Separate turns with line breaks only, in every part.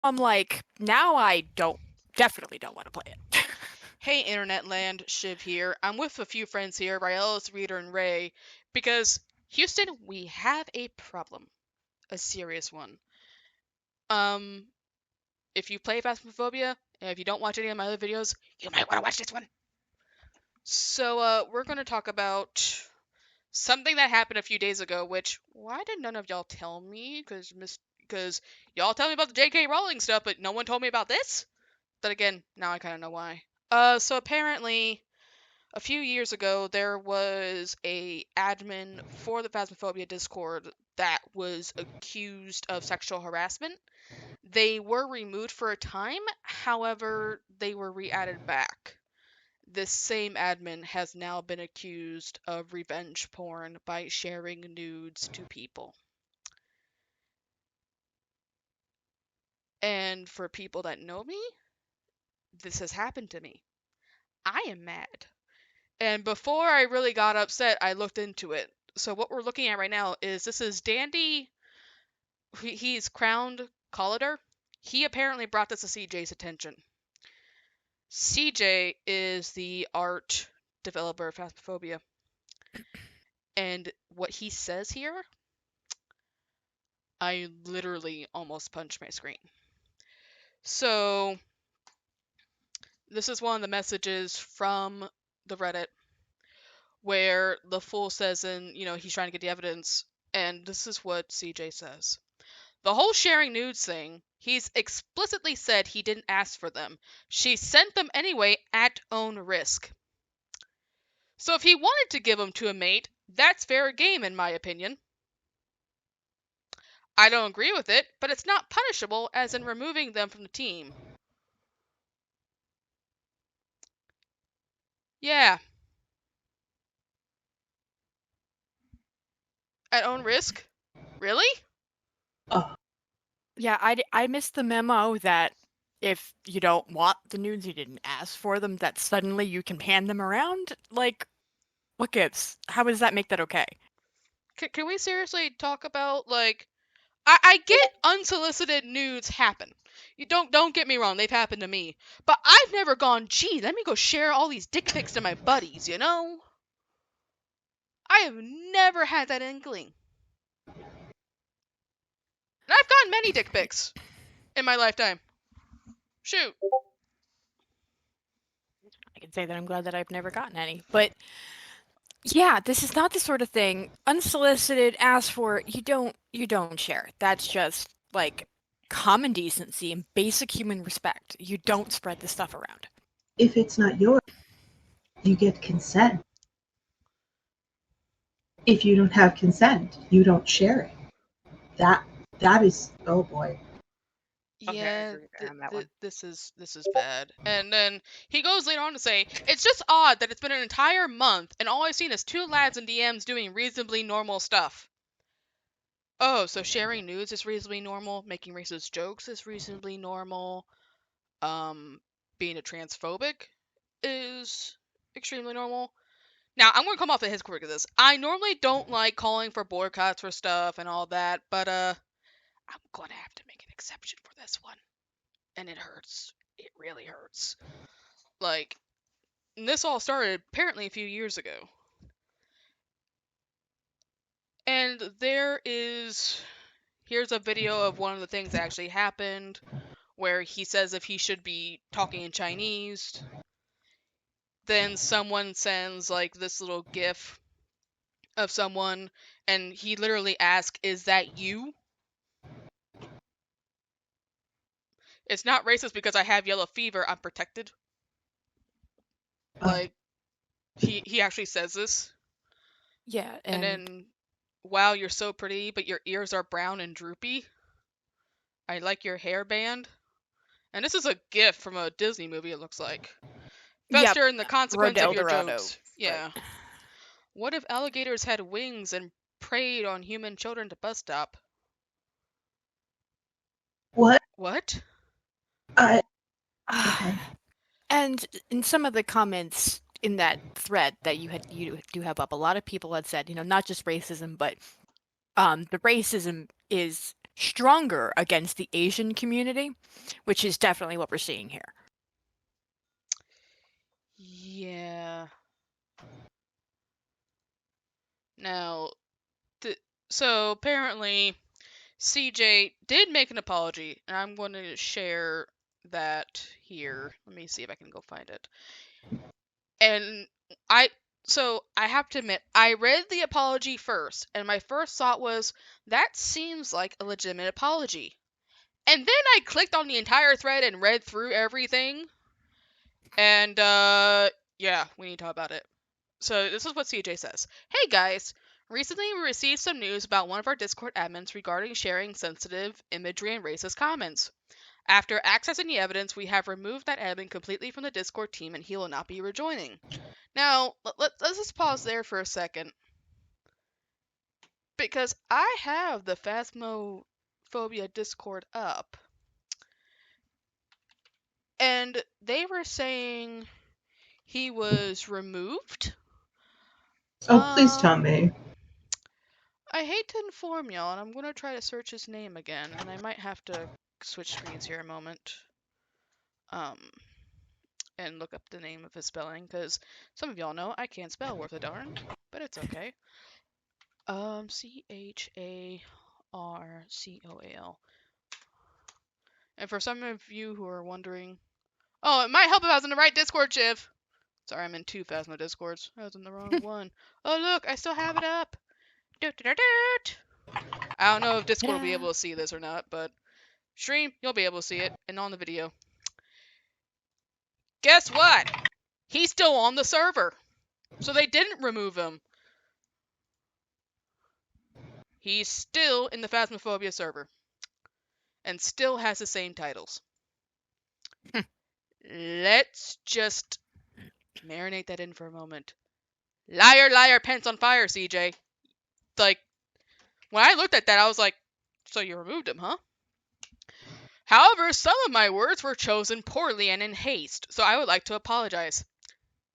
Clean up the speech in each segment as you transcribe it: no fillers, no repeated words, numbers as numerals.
I'm like, now I definitely don't want to play it.
Hey, Internet Land, Shiv here. I'm with a few friends here, Ryelis, Reader, and Ray, because Houston, we have a problem, a serious one. Um, if you play Phasmophobia, and if you don't watch any of my other videos, you might want to watch this one. So, we're going to talk about something that happened a few days ago. Which why did none of y'all tell me? Because y'all tell me about the J.K. Rowling stuff, but no one told me about this. But again, now I kind of know why. So apparently, a few years ago, there was a admin for the Phasmophobia Discord that was accused of sexual harassment. They were removed for a time, however, they were re-added back. This same admin has now been accused of revenge porn by sharing nudes to people. And for people that know me, this has happened to me. I am mad. And before I really got upset, I looked into it. So what we're looking at right now is this is Dandy. He's crowned Collider. He apparently brought this to CJ's attention. CJ is the art developer of Phasmophobia. And what he says here, I literally almost punched my screen. So this is one of the messages from the Reddit where the fool says, he's trying to get the evidence. And this is what CJ says. The whole sharing nudes thing, he's explicitly said he didn't ask for them. She sent them anyway at own risk. So if he wanted to give them to a mate, that's fair game in my opinion. I don't agree with it, but it's not punishable as in removing them from the team. Yeah, at own risk? Really?
Oh,
Yeah, I missed the memo that if you don't want the nudes, you didn't ask for them, that suddenly you can pan them around. Like, what gives? How does that make that okay?
Can we seriously talk about, like, I get unsolicited nudes happen. You don't get me wrong, they've happened to me. But I've never gone, gee, let me go share all these dick pics to my buddies, you know? I have never had that inkling. And I've gotten many dick pics in my lifetime. Shoot.
I can say that I'm glad that I've never gotten any. But yeah, this is not the sort of thing unsolicited, asked for, you don't share. That's just like common decency and basic human respect. You don't spread this stuff around.
if it's not yours, you get consent. If you don't have consent, you don't share it. That that is, oh boy.
Okay, I
Yeah,
agree there on that one.
this is bad. And then he goes later on to say, it's just odd that it's been an entire month and all I've seen is two lads in DMs doing reasonably normal stuff. Oh, so sharing nudes is reasonably normal, making racist jokes is reasonably normal, um, being a transphobic is extremely normal. Now, I'm going to come off of his critique of this. I normally don't like calling for boycotts for stuff and all that, but I'm going to have to make an exception for this one. And it hurts. It really hurts. Like, this all started apparently a few years ago. And here's a video of one of the things that actually happened where he says if he should be talking in Chinese. Then someone sends like this little gif of someone and he literally asks, "Is that you?" It's not racist because I have yellow fever, I'm protected. Like he actually says this.
Yeah,
And
and
then, wow, you're so pretty, but your ears are brown and droopy. I like your hairband. And this is a gif from a Disney movie, it looks like.
yep,
Fester in the consequence of
Rodel
your
Dorado.
jokes. Yeah. What if alligators had wings and preyed on human children at the bus stop?
What?
What?
I
But
okay.
and in some of the comments in that thread that you do have up, a lot of people had said, not just racism, but the racism is stronger against the Asian community, which is definitely what we're seeing here.
Yeah. Now, so apparently CJ did make an apology, and I'm going to share that here. Let me see if I can go find it. And I have to admit, I read the apology first, and my first thought was, that seems like a legitimate apology. And then I clicked on the entire thread and read through everything. And yeah, we need to talk about it. So this is what CJ says. Hey guys, recently we received some news about one of our Discord admins regarding sharing sensitive imagery and racist comments. After accessing the evidence, we have removed that admin completely from the Discord team and he will not be rejoining. Now, let's just pause there for a second. Because I have the Phasmophobia Discord up. And they were saying he was removed.
Oh, please tell me.
I hate to inform y'all, and I'm going to try to search his name again, and I might have to switch screens here a moment. And look up the name of his spelling, because some of y'all know I can't spell worth a darn, but it's okay. C-H-A-R-C-O-A-L. And for some of you who are wondering, oh, it might help if I was in the right Discord, Shiv. Sorry, I'm in 2 Phasmo Discords. I was in the wrong one. Oh, look, I still have it up. I don't know if Discord will be able to see this or not, but stream, you'll be able to see it, and on the video. Guess what? He's still on the server. So they didn't remove him. He's still in the Phasmophobia server. And still has the same titles. Let's just marinate that in for a moment. Liar, liar, pants on fire, CJ. Like, when I looked at that, I was like, so you removed him, huh? However, some of my words were chosen poorly and in haste, so I would like to apologize.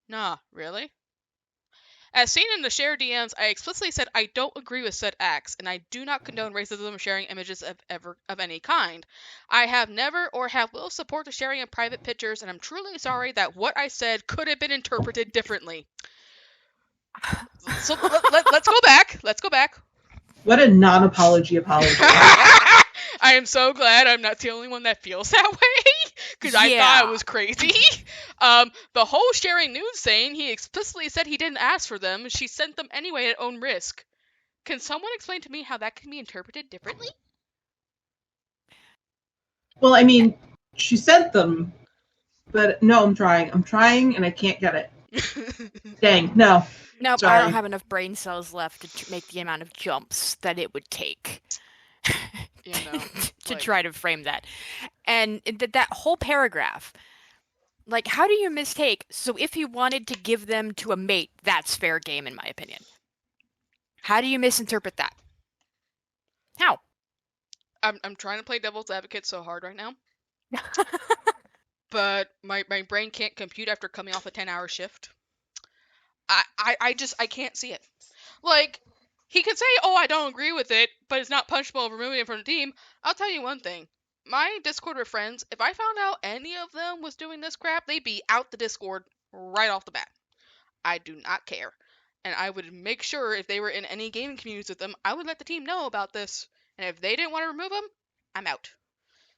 Nah, really? As seen in the shared DMs, I explicitly said I don't agree with said acts, and I do not condone racism sharing images of any kind. I have never or have little support the sharing of private pictures, and I'm truly sorry that what I said could have been interpreted differently. So let's go back. Let's go back.
What a non-apology apology.
I am so glad I'm not the only one that feels that way, because I thought it was crazy. The whole sharing nudes saying he explicitly said he didn't ask for them, she sent them anyway at own risk. Can someone explain to me how that can be interpreted differently?
Well, I mean, she sent them, but no, I'm trying, and I can't get it. Dang, no.
Nope,
Sorry.
I don't have enough brain cells left to make the amount of jumps that it would take to try to frame that. And that whole paragraph, like, how do you mistake? So if you wanted to give them to a mate, that's fair game, in my opinion. How do you misinterpret that? How?
I'm trying to play devil's advocate so hard right now. But my brain can't compute after coming off a 10-hour shift. I can't see it. Like, he could say, oh, I don't agree with it, but it's not punishable of removing it from the team. I'll tell you one thing. My Discord with friends, if I found out any of them was doing this crap, they'd be out the Discord right off the bat. I do not care. And I would make sure if they were in any gaming communities with them, I would let the team know about this. And if they didn't want to remove them, I'm out.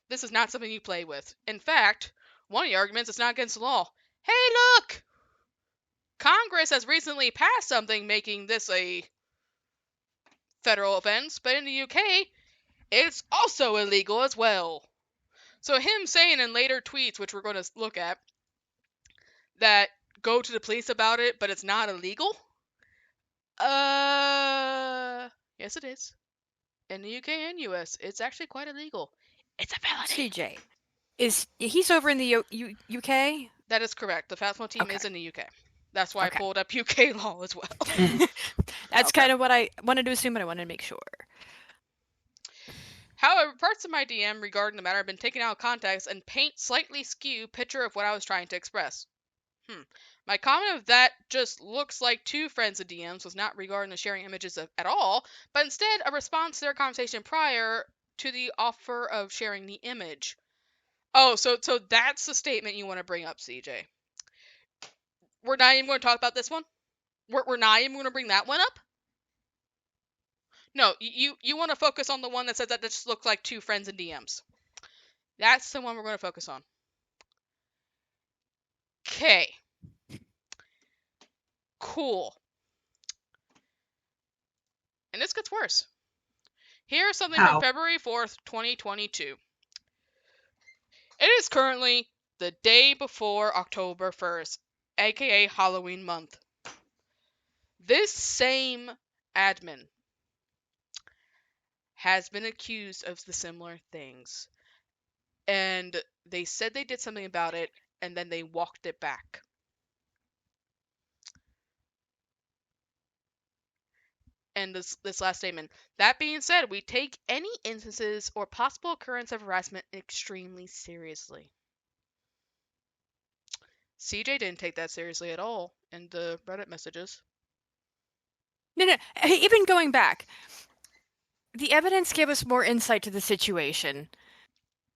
This is not something you play with. In fact, one of the arguments is not against the law. Hey, look! Congress has recently passed something making this a federal offense, but in the UK, it's also illegal as well. So him saying in later tweets, which we're going to look at, that go to the police about it, but it's not illegal? Yes it is. In the UK and US, it's actually quite illegal. It's a felony.
CJ, he's over in the UK?
That is correct. The Phasmo team is in the UK. That's why I pulled up UK law as well.
That's kind of what I wanted to assume, but I wanted to make sure.
However, parts of my DM regarding the matter have been taken out of context and paint slightly skew picture of what I was trying to express. My comment of that just looks like 2 friends of DMs was not regarding the sharing images at all, but instead a response to their conversation prior to the offer of sharing the image. Oh, so that's the statement you want to bring up, CJ. We're not even going to talk about this one? We're not even going to bring that one up? No, you want to focus on the one that says that just looks like two friends in DMs. That's the one we're going to focus on. Okay. Cool. And this gets worse. Here's something from February 4th, 2022. It is currently the day before October 1st, aka Halloween month. This same admin has been accused of the similar things. And they said they did something about it, and then they walked it back. And this last statement. That being said, we take any instances or possible occurrence of harassment extremely seriously. CJ didn't take that seriously at all in the Reddit messages.
No, even going back, the evidence gave us more insight to the situation.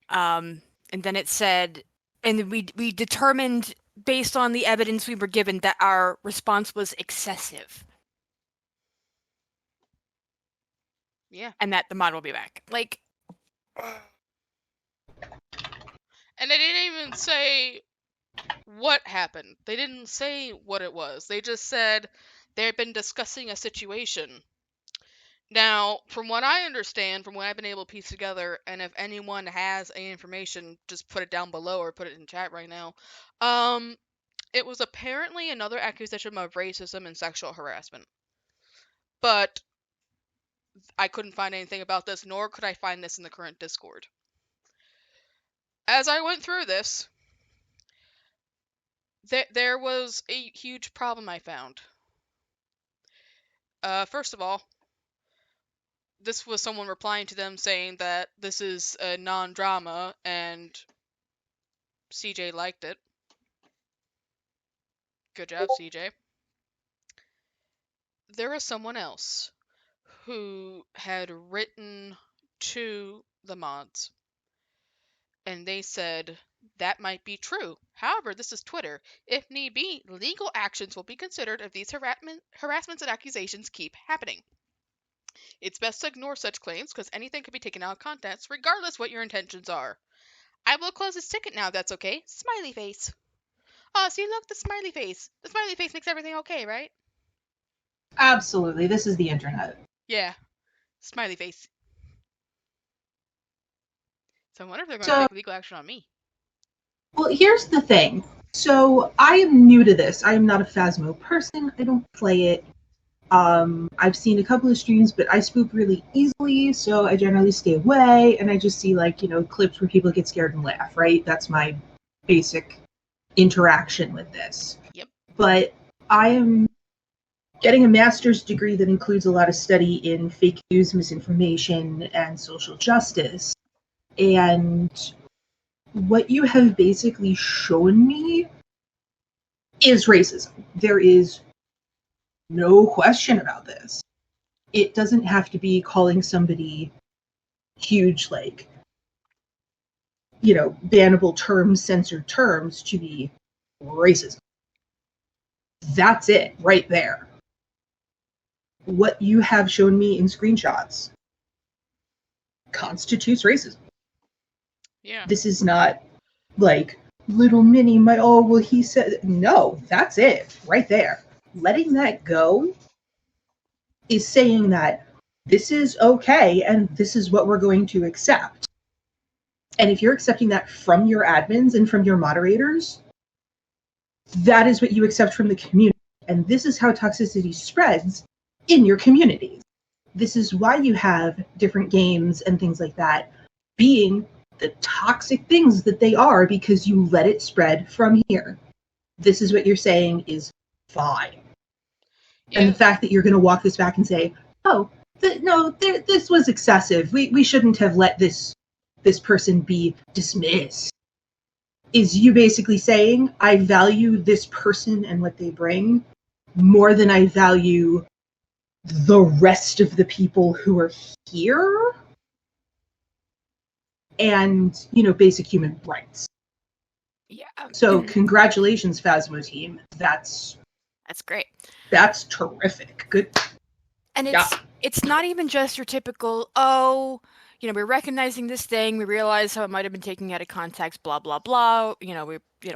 And then it said, and we determined based on the evidence we were given that our response was excessive.
Yeah.
And that the mod will be back. Like.
And they didn't even say what happened. They didn't say what it was. They just said they've been discussing a situation. Now, from what I understand, from what I've been able to piece together, and if anyone has any information, just put it down below or put it in chat right now. It was apparently another accusation of racism and sexual harassment. But I couldn't find anything about this, nor could I find this in the current Discord. As I went through this, there was a huge problem I found. First of all, this was someone replying to them saying that this is a non-drama, and CJ liked it. Good job, CJ. There was someone else who had written to the mods, and they said that might be true. However, this is Twitter. If need be, legal actions will be considered if these harassments and accusations keep happening. It's best to ignore such claims because anything could be taken out of context, regardless what your intentions are. I will close this ticket now, if that's okay. Smiley face. Oh, see, look, the smiley face. The smiley face makes everything okay, right?
Absolutely. This is the internet.
Yeah. Smiley face. So I wonder if they're going to take legal action on me.
Well, here's the thing. So I am new to this. I am not a Phasmo person. I don't play it. I've seen a couple of streams, but I spook really easily, so I generally stay away, and I just see, clips where people get scared and laugh, right? That's my basic interaction with this.
Yep.
But I am getting a master's degree that includes a lot of study in fake news, misinformation, and social justice. And what you have basically shown me is racism. There is no question about this. It doesn't have to be calling somebody huge, bannable terms, censored terms to be racism. That's it right there. What you have shown me in screenshots constitutes racism.
Yeah.
This is not little mini, he said. No, that's it right there. Letting that go is saying that this is okay and this is what we're going to accept. And if you're accepting that from your admins and from your moderators, that is what you accept from the community. And this is how toxicity spreads in your communities. This is why you have different games and things like that being the toxic things that they are, because you let it spread from here. This is what you're saying is fine. Yeah. And the fact that you're going to walk this back and say, this was excessive. We shouldn't have let this person be dismissed, is you basically saying, I value this person and what they bring more than I value the rest of the people who are here. and, you know, basic human rights.
Yeah.
So congratulations, Phasmo team.
That's great.
That's terrific. Good.
And it's not even just your typical, we're recognizing this thing, we realize how it might have been taken out of context, blah blah blah,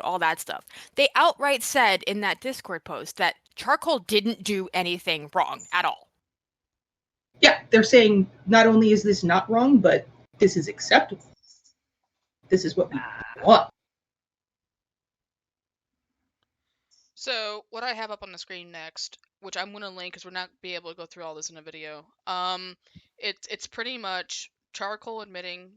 all that stuff. They outright said in that Discord post that Charcoal didn't do anything wrong at all.
Yeah, they're saying not only is this not wrong, but this is acceptable. This is what we want.
So what I have up on the screen next, which I'm gonna link because we're not be able to go through all this in a video. It's pretty much Charcoal admitting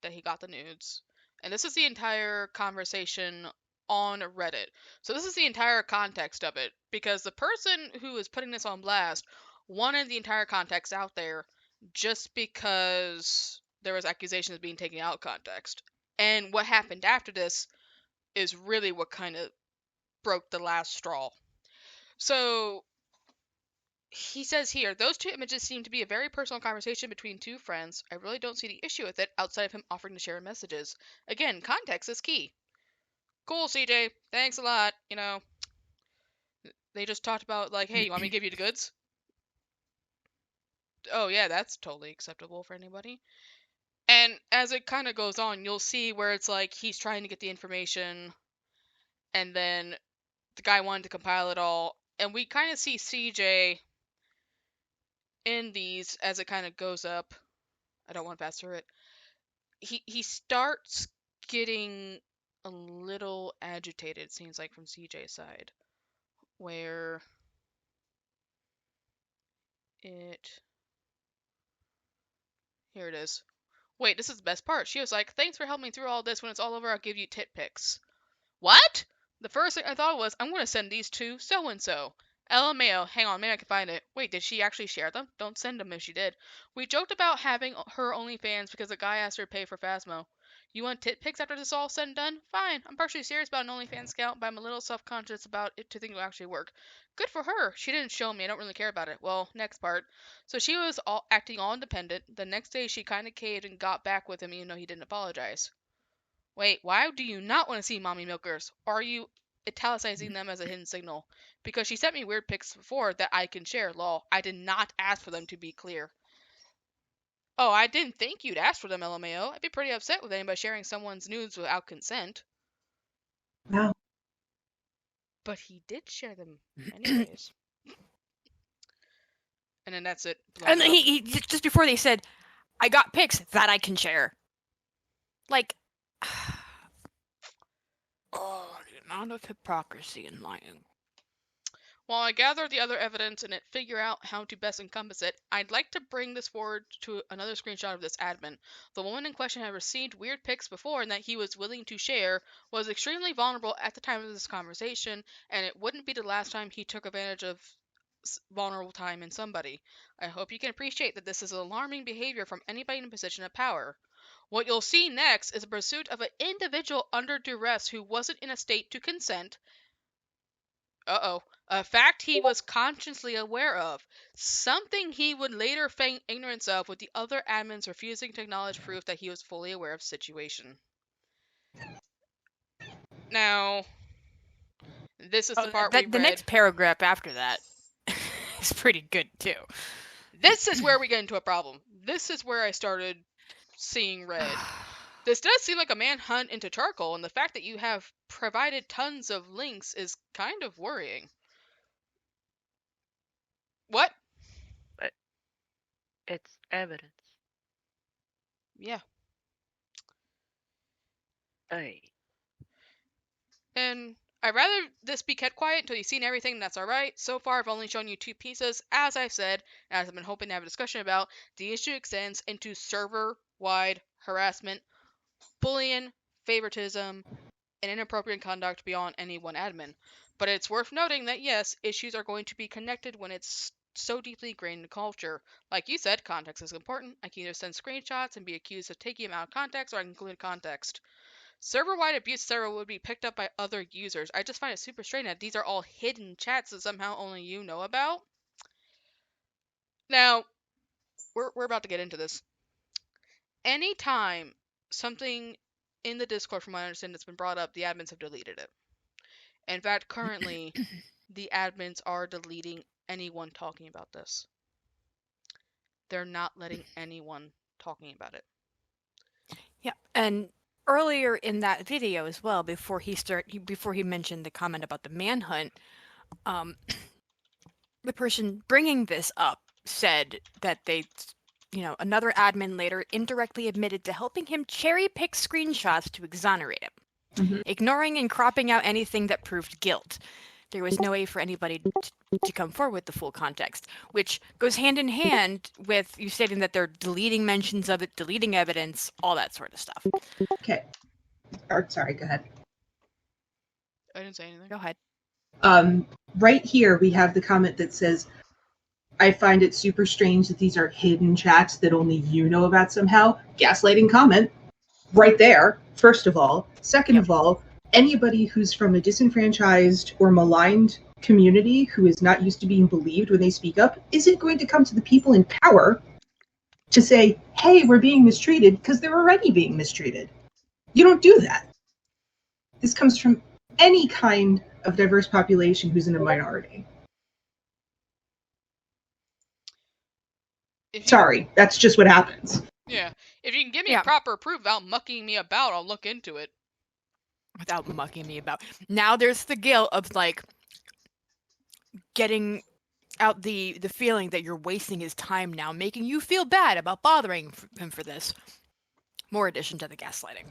that he got the nudes, and this is the entire conversation on Reddit. So this is the entire context of it, because the person who is putting this on blast wanted the entire context out there just because there was accusations being taken out of context. And what happened after this is really what kind of broke the last straw. So he says here, those two images seem to be a very personal conversation between two friends. I really don't see the issue with it outside of him offering to share messages. Again, context is key. Cool, CJ. Thanks a lot. You know, they just talked about, like, hey, you want me to give you the goods? Oh, yeah, that's totally acceptable for anybody. And as it kind of goes on, you'll see where it's like he's trying to get the information, and then the guy wanted to compile it all. And we kind of see CJ in these as it kind of goes up. I don't want to pass through it. He starts getting a little agitated, it seems like, from CJ's side, where here it is. Wait, this is the best part. She was like, thanks for helping me through all this. When it's all over, I'll give you tit pics. What? The first thing I thought was, I'm going to send these to so-and-so. LMAO, hang on, maybe I can find it. Wait, did she actually share them? Don't send them if she did. We joked about having her OnlyFans because a guy asked her to pay for Phasmo. You want tit pics after this all said and done? Fine. I'm partially serious about an OnlyFans account, but I'm a little self-conscious about it to think it will actually work. Good for her. She didn't show me. I don't really care about it. Well, next part. So she was acting all independent. The next day, she kind of caved and got back with him even though he didn't apologize. Wait, why do you not want to see mommy milkers? Or are you italicizing them as a hidden signal? Because she sent me weird pics before that I can share, lol. I did not ask for them, to be clear. Oh, I didn't think you'd ask for them, LMAO. I'd be pretty upset with anybody sharing someone's nudes without consent.
Wow.
But he did share them anyways. And then that's it.
And then he just before they said, I got pics that I can share. Like, oh, the amount of hypocrisy and lying.
While I gather the other evidence and figure out how to best encompass it, I'd like to bring this forward to another screenshot of this admin. The woman in question had received weird pics before and that he was willing to share, was extremely vulnerable at the time of this conversation, and it wouldn't be the last time he took advantage of vulnerable time in somebody. I hope you can appreciate that this is alarming behavior from anybody in a position of power. What you'll see next is a pursuit of an individual under duress who wasn't in a state to consent. A fact he was consciously aware of. Something he would later feign ignorance of, with the other admins refusing to acknowledge proof that he was fully aware of the situation. Now, this is the part we read.
The next paragraph after that is pretty good, too.
This is where we get into a problem. This is where I started seeing red. This does seem like a manhunt into Charcoal, and the fact that you have provided tons of links is kind of worrying. What?
But it's evidence.
Yeah.
Aye.
And I'd rather this be kept quiet until you've seen everything, and that's alright. So far, I've only shown you two pieces. As I've said, and as I've been hoping to have a discussion about, the issue extends into server-wide harassment, bullying, favoritism, and inappropriate conduct beyond any one admin. But it's worth noting that yes, issues are going to be connected when it's so deeply ingrained in culture. Like you said, context is important. I can either send screenshots and be accused of taking them out of context, or I can include context. Server-wide abuse server would be picked up by other users. I just find it super strange that these are all hidden chats that somehow only you know about. Now, we're about to get into this. Anytime something in the Discord, from what I understand, that's been brought up, the admins have deleted it. In fact, currently, the admins are deleting anyone talking about this. They're not letting anyone talking about it.
Yeah, and earlier in that video as well, before he mentioned the comment about the manhunt, um, the person bringing this up said that another admin later indirectly admitted to helping him cherry pick screenshots to exonerate him, ignoring and cropping out anything that proved guilt. There was no way for anybody to come forward with the full context, which goes hand in hand with you stating that they're deleting mentions of it, deleting evidence, all that sort of stuff.
Okay. Sorry, go ahead.
I didn't say anything.
Go ahead.
Right here, we have the comment that says, I find it super strange that these are hidden chats that only you know about somehow. Gaslighting comment. Right there, first of all. Second of all, anybody who's from a disenfranchised or maligned community who is not used to being believed when they speak up isn't going to come to the people in power to say, hey, we're being mistreated, because they're already being mistreated. You don't do that. This comes from any kind of diverse population who's in a minority. Sorry, that's just what happens.
Yeah. If you can give me proper proof without mucking me about, I'll look into it.
Without mucking me about. Now there's the guilt of, like, getting out the feeling that you're wasting his time now, making you feel bad about bothering him for this. More addition to the gaslighting.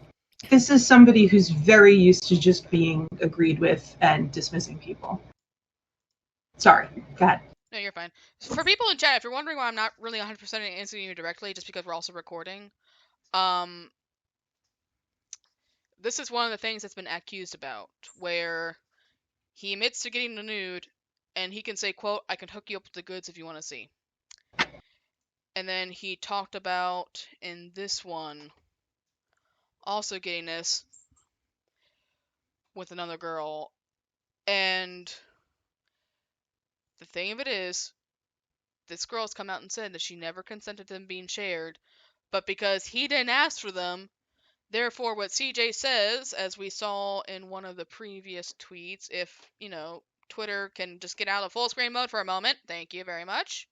This is somebody who's very used to just being agreed with and dismissing people. Sorry, go ahead.
No, you're fine. So for people in chat, if you're wondering why I'm not really 100% answering you directly, just because we're also recording, this is one of the things that's been accused about, where he admits to getting the nude, and he can say, quote, I can hook you up with the goods if you want to see. And then he talked about, in this one, also getting this with another girl. And the thing of it is, this girl's come out and said that she never consented to them being shared, but because he didn't ask for them, therefore what CJ says, as we saw in one of the previous tweets, if, Twitter can just get out of full screen mode for a moment, thank you very much.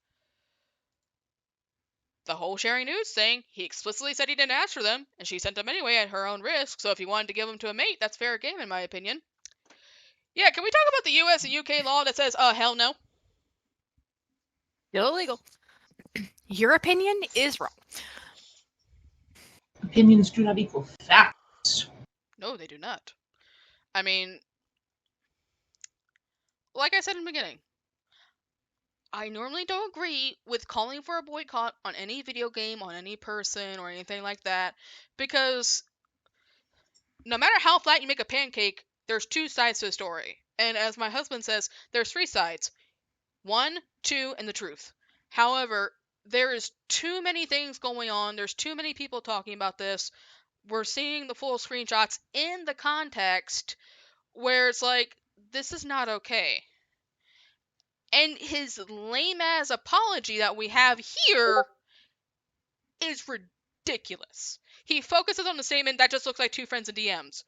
The whole sharing news saying he explicitly said he didn't ask for them, and she sent them anyway at her own risk, so if he wanted to give them to a mate, that's fair game in my opinion. Yeah, can we talk about the US and UK law that says, hell no?
Still illegal. Your opinion is wrong.
Opinions do not equal facts.
No, they do not. I mean, like I said in the beginning, I normally don't agree with calling for a boycott on any video game, on any person, or anything like that, because no matter how flat you make a pancake, there's two sides to the story. And as my husband says, there's three sides. 1, 2, and the truth. However, there is too many things going on. There's too many people talking about this. We're seeing the full screenshots in the context where it's like, this is not okay. And his lame-ass apology that we have here is ridiculous. He focuses on the statement that just looks like two friends in DMs.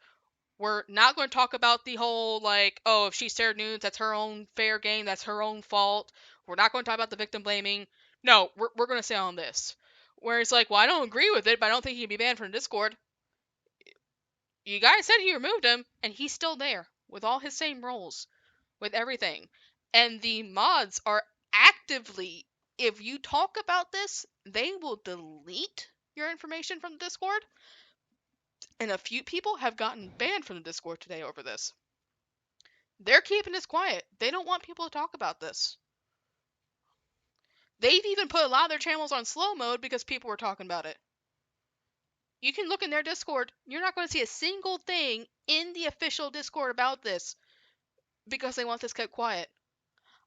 We're not going to talk about the whole, like, oh, if she shared nudes, that's her own fair game, that's her own fault. We're not going to talk about the victim blaming. No, we're going to stay on this. Where it's like, well, I don't agree with it, but I don't think he can be banned from Discord. You guys said he removed him, and he's still there, with all his same roles, with everything. And the mods are actively, if you talk about this, they will delete your information from the Discord. And a few people have gotten banned from the Discord today over this. They're keeping this quiet. They don't want people to talk about this. They've even put a lot of their channels on slow mode because people were talking about it. You can look in their Discord. You're not going to see a single thing in the official Discord about this because they want this kept quiet.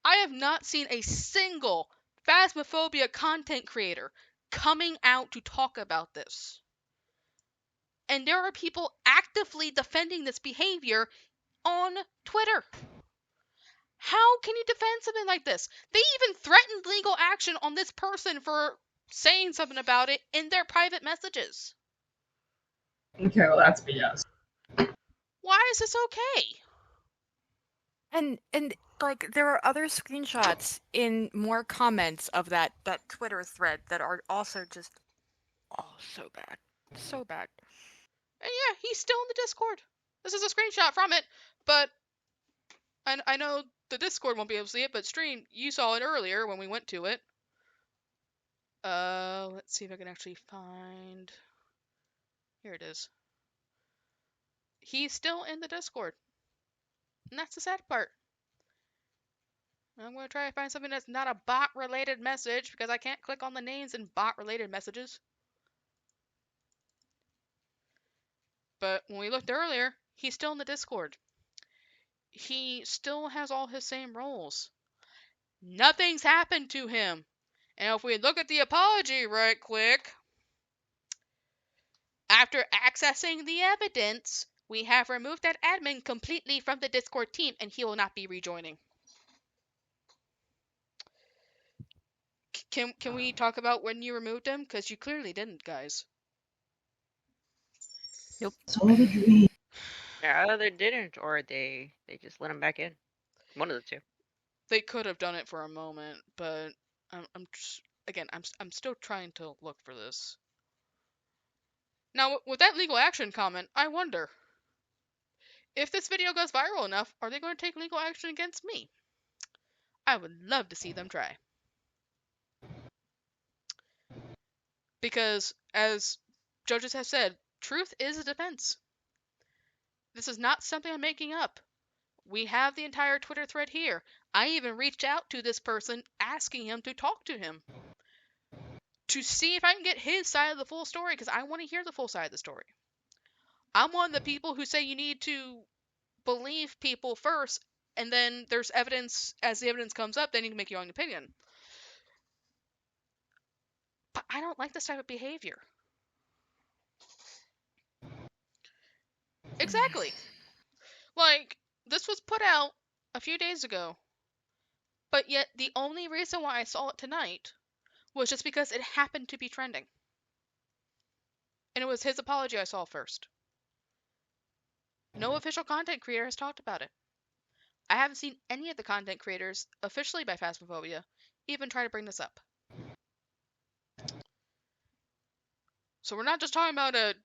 I have not seen a single Phasmophobia content creator coming out to talk about this. And there are people actively defending this behavior on Twitter. How can you defend something like this? They even threatened legal action on this person for saying something about it in their private messages.
Okay, well that's BS.
Why is this okay?
And like there are other screenshots in more comments of that Twitter thread that are also just so bad. So bad.
And yeah, he's still in the Discord. This is a screenshot from it, but I know the Discord won't be able to see it, but stream, you saw it earlier when we went to it. Let's see if I can actually find. Here it is. He's still in the Discord, and that's the sad part. I'm gonna try to find something that's not a bot-related message because I can't click on the names in bot-related messages. But when we looked earlier, he's still in the Discord. He still has all his same roles. Nothing's happened to him. And if we look at the apology right quick, after accessing the evidence, we have removed that admin completely from the Discord team and he will not be rejoining. Can we talk about when you removed him? Because you clearly didn't, guys.
Nope.
It's all a dream.
Yeah, they didn't, or they just let him back in. One of the two.
They could have done it for a moment, but I'm just, again, I'm still trying to look for this. Now, with that legal action comment, I wonder if this video goes viral enough, are they going to take legal action against me? I would love to see them try. Because, as judges have said, truth is a defense. This is not something I'm making up. We have the entire Twitter thread here. I even reached out to this person asking him to talk to him to see if I can get his side of the full story because I want to hear the full side of the story. I'm one of the people who say you need to believe people first, and then there's evidence. As the evidence comes up, then you can make your own opinion. But I don't like this type of behavior. Exactly. Like, this was put out a few days ago, but yet the only reason why I saw it tonight was just because it happened to be trending. And it was his apology I saw first. No official content creator has talked about it. I haven't seen any of the content creators, officially by Phasmophobia, even try to bring this up. So we're not just talking about a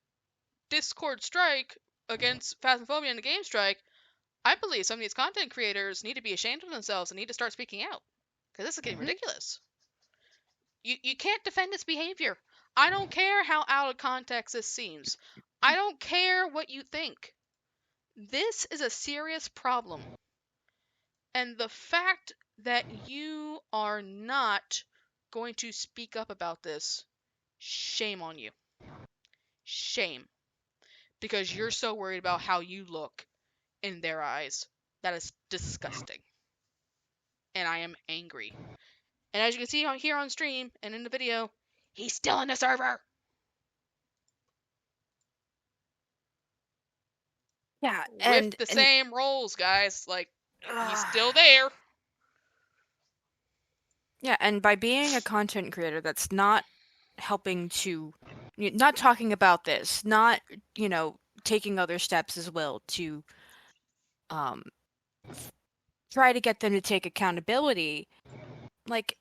Discord strike against Phasmophobia and a game strike. I believe some of these content creators need to be ashamed of themselves and need to start speaking out. Because this is getting ridiculous. You can't defend this behavior. I don't care how out of context this seems. I don't care what you think. This is a serious problem. And the fact that you are not going to speak up about this, shame on you. Shame. Because you're so worried about how you look in their eyes. That is disgusting. And I am angry. And as you can see here on stream and in the video, he's still in the server.
Yeah,
With the same roles, guys. Like, he's still there.
Yeah, and by being a content creator that's not helping to, not talking about this, not, taking other steps as well to try to get them to take accountability, like,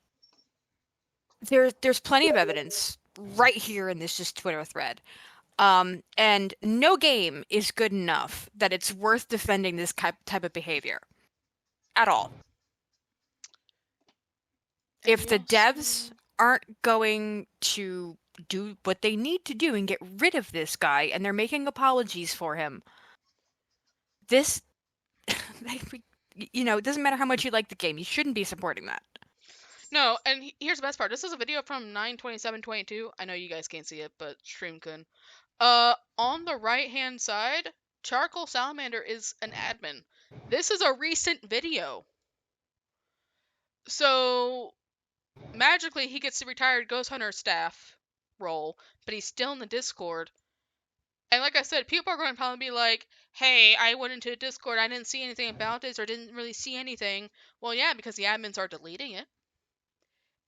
there's plenty of evidence right here in this just Twitter thread. And no game is good enough that it's worth defending this type of behavior at all.
And
If the devs aren't going to do what they need to do and get rid of this guy, and they're making apologies for him, this, it doesn't matter how much you like the game, you shouldn't be supporting that.
No, and here's the best part. This is a video from 9/27/22. I know you guys can't see it, but stream can. On the right-hand side, Charcoal Salamander is an admin. This is a recent video. So, magically, he gets the retired Ghost Hunter staff role, but he's still in the Discord. And like I said, people are going to probably be like, hey, I went into the Discord, I didn't see anything about this, or didn't really see anything. Well, yeah, because the admins are deleting it.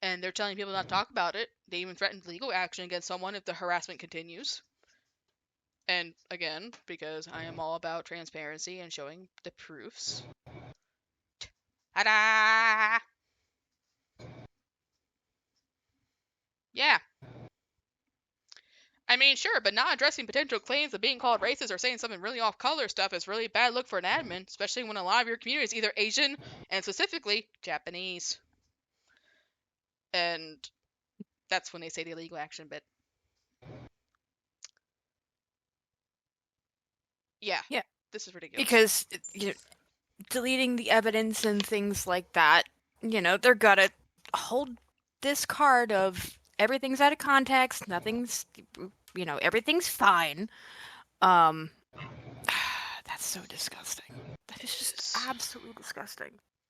And they're telling people not to talk about it. They even threatened legal action against someone if the harassment continues. And again, because I am all about transparency and showing the proofs. Ta-da! Yeah. I mean, sure, but not addressing potential claims of being called racist or saying something really off-color stuff is really bad look for an admin, especially when a lot of your community is either Asian and specifically Japanese. And that's when they say the illegal action bit. Yeah.
Yeah.
This is ridiculous.
Because deleting the evidence and things like that, they're gonna hold this card of everything's out of context, nothing's, everything's fine. That's so disgusting. That is just absolutely disgusting.